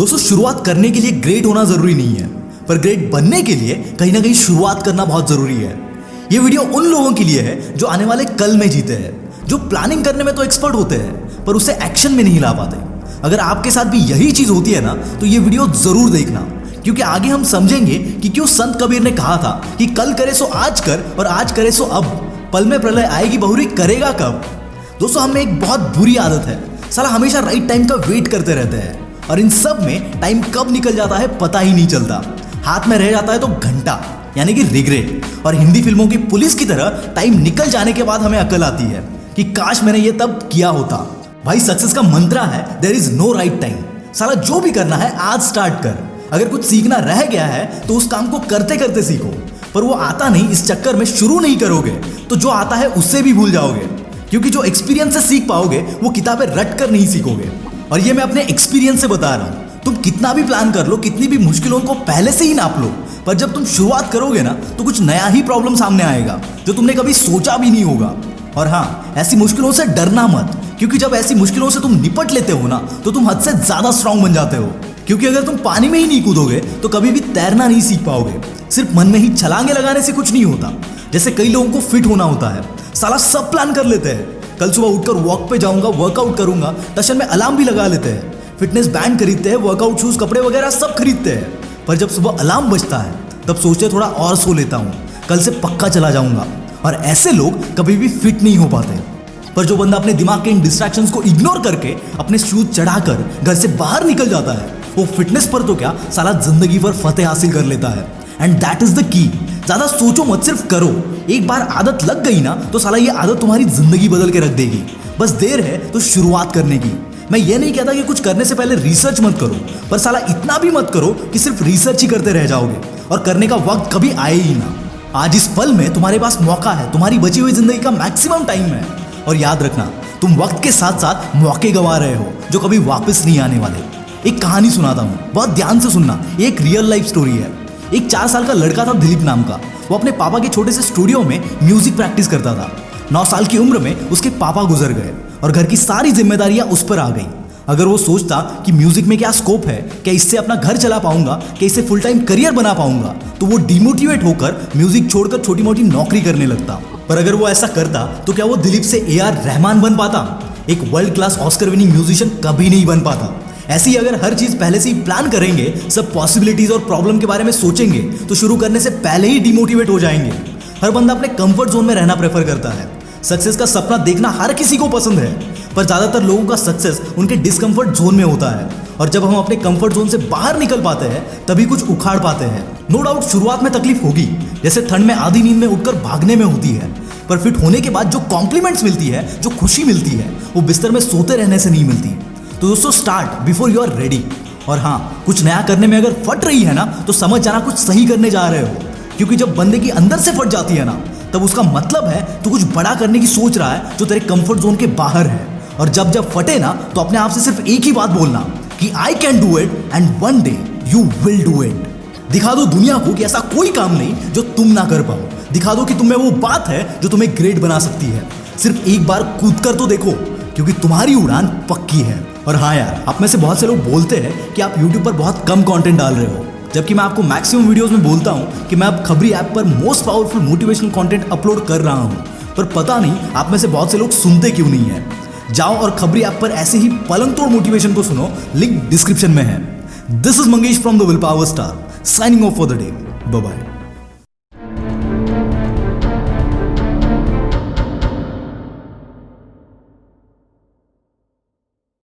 दोस्तों, शुरुआत करने के लिए ग्रेट होना जरूरी नहीं है, पर ग्रेट बनने के लिए कहीं ना कहीं शुरुआत करना बहुत जरूरी है। ये वीडियो उन लोगों के लिए है जो आने वाले कल में जीते हैं, जो प्लानिंग करने में तो एक्सपर्ट होते हैं पर उसे एक्शन में नहीं ला पाते। अगर आपके साथ भी यही चीज होती है ना, तो ये वीडियो जरूर देखना, क्योंकि आगे हम समझेंगे कि क्यों संत कबीर ने कहा था कि कल करे सो आज कर और आज करे सो अब, पल में प्रलय आएगी बहुरी करेगा कब। दोस्तों, हमें एक बहुत बुरी आदत है, साला हमेशा राइट टाइम का वेट करते रहते हैं और इन सब में टाइम कब निकल जाता है पता ही नहीं चलता। हाथ में रह जाता है तो घंटा, यानी कि रिग्रेट। और हिंदी फिल्मों की पुलिस की तरह टाइम निकल जाने के बाद हमें अकल आती है कि काश मैंने ये तब किया होता। भाई, सक्सेस का मंत्रा है there is no right time. साला जो भी करना है आज स्टार्ट कर। अगर कुछ सीखना रह गया है तो उस काम को करते करते सीखो, पर वो आता नहीं इस चक्कर में शुरू नहीं करोगे तो जो आता है उससे भी भूल जाओगे, क्योंकि जो एक्सपीरियंस से सीख पाओगे वो किताबें रट कर नहीं सीखोगे। और ये मैं अपने एक्सपीरियंस से बता रहा हूँ। तुम कितना भी प्लान कर लो, कितनी भी मुश्किलों को पहले से ही नाप लो, पर जब तुम शुरुआत करोगे ना तो कुछ नया ही प्रॉब्लम सामने आएगा जो तुमने कभी सोचा भी नहीं होगा। और हाँ, ऐसी मुश्किलों से डरना मत, क्योंकि जब ऐसी मुश्किलों से तुम निपट लेते हो ना तो तुम हद से ज्यादा स्ट्रांग बन जाते हो। क्योंकि अगर तुम पानी में ही नहीं कूदोगे तो कभी भी तैरना नहीं सीख पाओगे। सिर्फ मन में ही छलांगे लगाने से कुछ नहीं होता। जैसे कई लोगों को फिट होना होता है, साला सब प्लान कर लेते हैं, कल सुबह उठकर वॉक पे जाऊंगा, वर्कआउट करूंगा, टशन में अलार्म भी लगा लेते हैं, फिटनेस बैंड खरीदते हैं, वर्कआउट शूज, कपड़े वगैरह सब खरीदते हैं, पर जब सुबह अलार्म बजता है तब सोचते थोड़ा और सो लेता हूँ, कल से पक्का चला जाऊंगा। और ऐसे लोग कभी भी फिट नहीं हो पाते। पर जो बंदा अपने दिमाग के इन डिस्ट्रैक्शंस को इग्नोर करके अपने शूज चढ़ाकर घर से बाहर निकल जाता है, वो फिटनेस पर तो क्या, साला जिंदगी पर फतेह हासिल कर लेता है। And that is the key. ज्यादा सोचो मत, सिर्फ करो। एक बार आदत लग गई ना तो साला ये आदत तुम्हारी जिंदगी बदल के रख देगी। बस देर है तो शुरुआत करने की। मैं ये नहीं कहता कि कुछ करने से पहले रिसर्च मत करो, पर साला इतना भी मत करो कि सिर्फ रिसर्च ही करते रह जाओगे और करने का वक्त कभी आए ही ना। आज इस पल में तुम्हारे पास मौका है, तुम्हारी बची हुई जिंदगी का मैक्सिमम टाइम है। और याद रखना, तुम वक्त के साथ साथ मौके गंवा रहे हो जो कभी वापस नहीं आने वाले। एक कहानी सुनाता हूँ, बहुत ध्यान से सुनना। ये एक रियल लाइफ स्टोरी है। एक 4 साल का लड़का था दिलीप नाम का। वो अपने पापा के छोटे से स्टूडियो में म्यूजिक प्रैक्टिस करता था। 9 साल की उम्र में उसके पापा गुजर गए और घर की सारी जिम्मेदारियां उस पर आ गई। अगर वो सोचता कि म्यूजिक में क्या स्कोप है, क्या इससे अपना घर चला पाऊंगा, क्या इससे फुल टाइम करियर बना पाऊंगा, तो वो डिमोटिवेट होकर म्यूजिक छोड़कर छोटी मोटी नौकरी करने लगता। पर अगर वो ऐसा करता तो क्या वो दिलीप से AR रहमान बन पाता? एक world class Oscar winning musician कभी नहीं बन पाता। ऐसी अगर हर चीज पहले से ही प्लान करेंगे, सब पॉसिबिलिटीज और प्रॉब्लम के बारे में सोचेंगे, तो शुरू करने से पहले ही डिमोटिवेट हो जाएंगे। हर बंदा अपने कंफर्ट जोन में रहना प्रेफर करता है। सक्सेस का सपना देखना हर किसी को पसंद है, पर ज्यादातर लोगों का सक्सेस उनके डिस्कंफर्ट जोन में होता है। और जब हम अपने कंफर्ट जोन से बाहर निकल पाते हैं तभी कुछ उखाड़ पाते हैं। नो डाउट शुरुआत में तकलीफ होगी, जैसे ठंड में आधी नींद में उठकर भागने में होती है, पर फिट होने के बाद जो कॉम्प्लीमेंट्स मिलती है, जो खुशी मिलती है, वो बिस्तर में सोते रहने से नहीं मिलती। तो दोस्तों, start before you are ready. और हाँ, कुछ नया करने में अगर फट रही है ना तो समझ जाना कुछ सही करने जा रहे हो, क्योंकि जब बंदे की अंदर से फट जाती है ना तब उसका मतलब है तो कुछ बड़ा करने की सोच रहा है जो तेरे कंफर्ट जोन के बाहर है। और जब फटे ना तो अपने आप से सिर्फ एक ही बात बोलना कि I can do it and one day you will do it. दिखा दो दुनिया को कि ऐसा कोई काम नहीं जो तुम ना कर पाओ। दिखा दो कि तुम में वो बात है जो तुम्हें ग्रेट बना सकती है। सिर्फ एक बार कूद कर तो देखो, क्योंकि तुम्हारी उड़ान पक्की है। और हाँ यार, आप में से बहुत से लोग बोलते हैं कि आप YouTube पर बहुत कम कंटेंट डाल रहे हो, जबकि मैं आपको मैक्सिमम वीडियोस में बोलता हूँ कि मैं अब खबरी ऐप पर most powerful motivational content upload कर रहा हूँ। पर पता नहीं आप में से बहुत से लोग सुनते क्यों नहीं है। जाओ और खबरी ऐप पर ऐसे ही पलंग तोड़ मोटिवेशन को सुनो, लिंक डिस्क्रिप्शन में है। This is Mangesh from the willpower star, signing off for the day. Bye bye.